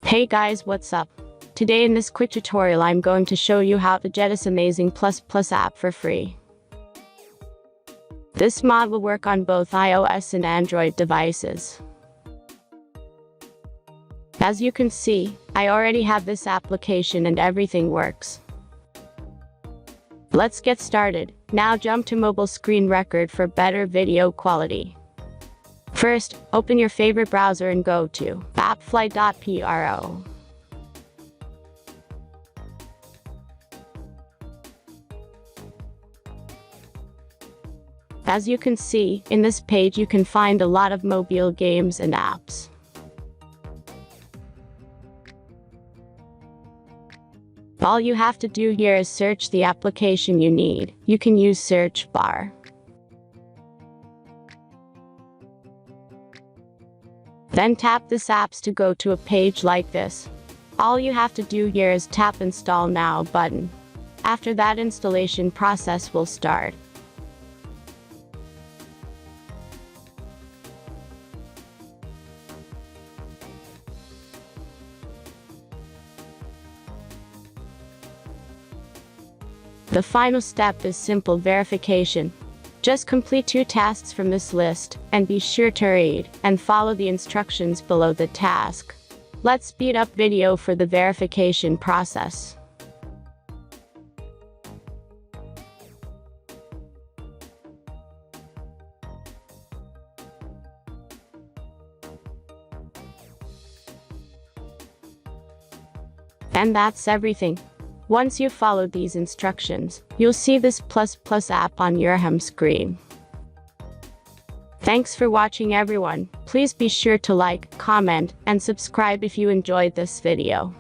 Hey guys, what's up? Today in this quick tutorial I'm going to show you how to get this amazing plus app for free. This mod will work on both iOS and Android devices. As you can see, I already have this application and everything works. Let's get started. Now jump to mobile screen record for better video quality. First, open your favorite browser and go to appflight.pro. As you can see, in this page you can find a lot of mobile games and apps. All you have to do here is search the application you need. You can use search bar. Then tap this apps to go to a page like this. All you have to do here is tap Install Now button. After that, installation process will start. The final step is simple verification. Just complete 2 tasks from this list, and be sure to read and follow the instructions below the task. Let's speed up video for the verification process. And that's everything. Once you've followed these instructions, you'll see this plus app on your home screen. Thanks for watching everyone. Please be sure to like, comment, and subscribe if you enjoyed this video.